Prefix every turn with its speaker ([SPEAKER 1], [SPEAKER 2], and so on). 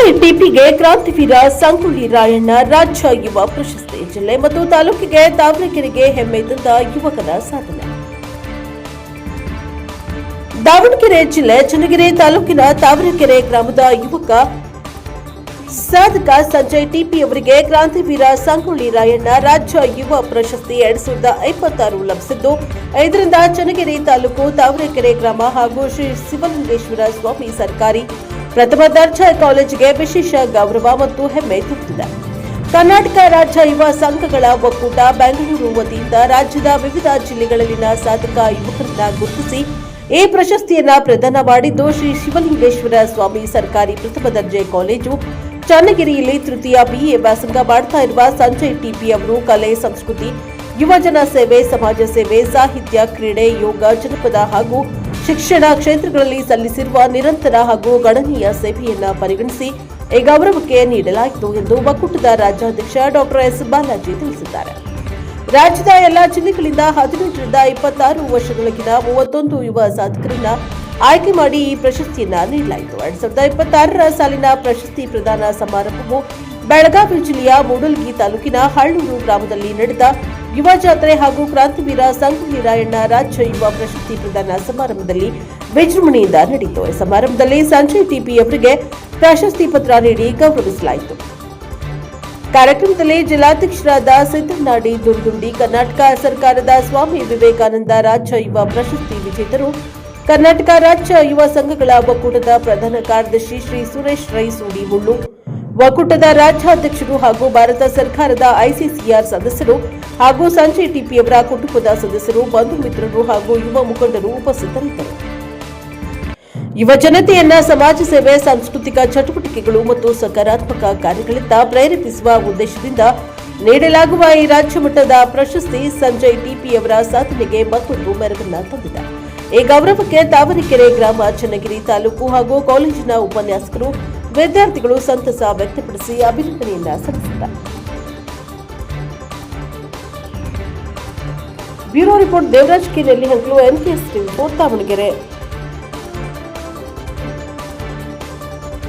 [SPEAKER 1] ಸಂಜಯ್ ಟಿಪಿಗೆ ಕ್ರಾಂತಿವೀರ ಸಂಗೊಳ್ಳಿ ರಾಯಣ್ಣ ರಾಜ್ಯ ಯುವ ಪ್ರಶಸ್ತಿ. ಜಿಲ್ಲೆ ಮತ್ತು ತಾಲೂಕಿಗೆ ತಾವರೆಕೆರೆಗೆ ಹೆಮ್ಮೆ ತಂದ ಯುವಕನ ಸಾಧನೆ. ದಾವಣಗೆರೆ ಜಿಲ್ಲೆ ಚನ್ನಗಿರಿ ತಾಲೂಕಿನ ತಾವರೆಕೆರೆ ಗ್ರಾಮದ ಯುವಕ ಸಾಧಕ ಸಂಜಯ್ ಟಿಪಿ ಅವರಿಗೆ ಕ್ರಾಂತಿವೀರ ಸಂಗೊಳ್ಳಿ ರಾಯಣ್ಣ ರಾಜ್ಯ ಯುವ ಪ್ರಶಸ್ತಿ 2026 ಲಭಿಸಿದ್ದು, ಇದರಿಂದ ಚನ್ನಗಿರಿ ತಾಲೂಕು ತಾವರೆಕೆರೆ ಗ್ರಾಮ ಹಾಗೂ ಶ್ರೀ ಶಿವಲಿಂಗೇಶ್ವರ ಸ್ವಾಮಿ ಸರ್ಕಾರಿ ಪ್ರಥಮ ದರ್ಜೆ ಕಾಲೇಜಿಗೆ ವಿಶೇಷ ಗೌರವ ಮತ್ತು ಹೆಮ್ಮೆ ತಂದಿದೆ. ಕರ್ನಾಟಕ ರಾಜ್ಯ ಯುವ ಸಂಘಗಳ ಒಕ್ಕೂಟ ಬೆಂಗಳೂರು ವತಿಯಿಂದ ರಾಜ್ಯದ ವಿವಿಧ ಜಿಲ್ಲೆಗಳಲ್ಲಿನ ಸಾಧಕ ಯುವಕರನ್ನ ಗುರುತಿಸಿ ಈ ಪ್ರಶಸ್ತಿಯನ್ನ ಪ್ರದಾನ ಮಾಡಿದ್ದು, ಶ್ರೀ ಶಿವಲಿಂಗೇಶ್ವರ ಸ್ವಾಮಿ ಸರ್ಕಾರಿ ಪ್ರಥಮ ದರ್ಜೆ ಕಾಲೇಜು ಚನ್ನಗಿರಿಯಲ್ಲಿ ತೃತೀಯ BA ವ್ಯಾಸಂಗ ಮಾಡ್ತಾ ಇರುವ ಸಂಜಯ್ ಟಿಪಿ ಅವರು ಕಲೆ, ಸಂಸ್ಕೃತಿ, ಯುವಜನ ಸೇವೆ, ಸಮಾಜ ಸೇವೆ, ಸಾಹಿತ್ಯ, ಕ್ರೀಡೆ, ಯೋಗ, ಜನಪದ ಹಾಗೂ ಶಿಕ್ಷಣ ಕ್ಷೇತ್ರಗಳಲ್ಲಿ ಸಲ್ಲಿಸಿರುವ ನಿರಂತರ ಹಾಗೂ ಗಣನೀಯ ಸೇವೆಯನ್ನ ಪರಿಗಣಿಸಿ ಈ ಗೌರವಕ್ಕೆ ನೀಡಲಾಯಿತು ಎಂದು ಒಕ್ಕೂಟದ ರಾಜ್ಯಾಧ್ಯಕ್ಷ ಡಾ ಎಸ್ ಬಾಲಾಜಿ ತಿಳಿಸಿದ್ದಾರೆ. ರಾಜ್ಯದ ಎಲ್ಲಾ ಜಿಲ್ಲೆಗಳಿಂದ 18 ರಿಂದ 26 ವರ್ಷದೊಳಗಿನ 31 ಯುವ ಸಾಧಕರನ್ನ ಆಯ್ಕೆ ಮಾಡಿ ಈ ಪ್ರಶಸ್ತಿಯನ್ನ ನೀಡಲಾಯಿತು. 2026 ಸಾಲಿನ ಪ್ರಶಸ್ತಿ ಪ್ರದಾನ ಸಮಾರಂಭವು ಬೆಳಗಾವಿ ಜಿಲ್ಲೆಯ ಮೂಡಲಗಿ ತಾಲೂಕಿನ ಹಳ್ಳೂರು ಗ್ರಾಮದಲ್ಲಿ ನಡೆದ ಯುವ ಜಾತ್ರೆ ಹಾಗೂ ಕ್ರಾಂತಿವೀರ ಸಂಗೊಳ್ಳಿ ರಾಯಣ್ಣ ರಾಜ್ಯ ಯುವ ಪ್ರಶಸ್ತಿ ಪ್ರದಾನ ಸಮಾರಂಭದಲ್ಲಿ ವಿಜೃಂಭಣೆಯಿಂದ ನಡೆಯಿತು. ಈ ಸಮಾರಂಭದಲ್ಲಿ ಸಂಜಯ್ ಟಿಪಿ ಅವರಿಗೆ ಪ್ರಶಸ್ತಿ ಪತ್ರ ನೀಡಿ ಗೌರವಿಸಲಾಯಿತು. ಕಾರ್ಯಕ್ರಮದಲ್ಲಿ ಜಿಲ್ಲಾಧ್ಯಕ್ಷರಾದ ಸಿದ್ದನಾಡಿ ದುರ್ದುಂಡಿ, ಕರ್ನಾಟಕ ಸರ್ಕಾರದ ಸ್ವಾಮಿ ವಿವೇಕಾನಂದ ರಾಜ್ಯ ಯುವ ಪ್ರಶಸ್ತಿ ವಿಜೇತರು, ಕರ್ನಾಟಕ ರಾಜ್ಯ ಯುವ ಸಂಘಗಳ ಒಕ್ಕೂಟದ ಪ್ರಧಾನ ಕಾರ್ಯದರ್ಶಿ ಶ್ರೀ ಸುರೇಶ್ ರೈ ಸೂಡಿಹುಳ್ಳು, ಒಕ್ಕೂಟದ ರಾಜ್ಯಾಧ್ಯಕ್ಷರು ಹಾಗೂ ಭಾರತ ಸರ್ಕಾರದ ICCR ಸದಸ್ಯರು ಹಾಗೂ ಸಂಜಯ್ ಟಿಪಿ ಅವರ ಕುಟುಂಬದ ಸದಸ್ಯರು, ಬಂಧು ಮಿತ್ರರು ಹಾಗೂ ಯುವ ಮುಖಂಡರು ಉಪಸ್ಥಿತರಿದ್ದರು. ಯುವ ಜನತೆಯನ್ನ ಸಮಾಜ ಸೇವೆ, ಸಾಂಸ್ಕೃತಿಕ ಚಟುವಟಿಕೆಗಳು ಮತ್ತು ಸಕಾರಾತ್ಮಕ ಕಾರ್ಯಗಳಿಂದ ಪ್ರೇರೇಪಿಸುವ ಉದ್ದೇಶದಿಂದ ನೀಡಲಾಗುವ ಈ ರಾಜ್ಯ ಮಟ್ಟದ ಪ್ರಶಸ್ತಿ ಸಂಜಯ್ ಟಿಪಿ ಅವರ ಸಾಧನೆಗೆ ಮತ್ತೊಂದು ಮೆರುಗನ್ನ ತಂದಿದೆ. ಈ ಗೌರವಕ್ಕೆ ತಾವರೆಕೆರೆ ಗ್ರಾಮ, ಚನ್ನಗಿರಿ ತಾಲೂಕು ಹಾಗೂ ಕಾಲೇಜಿನ ಉಪನ್ಯಾಸಕರು, ವಿದ್ಯಾರ್ಥಿಗಳು ಸಂತಸ ವ್ಯಕ್ತಪಡಿಸಿ ಅಭಿನಂದನೆಯನ್ನ ಸಲ್ಲಿಸಿದ್ದಾರೆ. Bureau report Devaraj K Nellihanklu, NKS TV, Davanagere.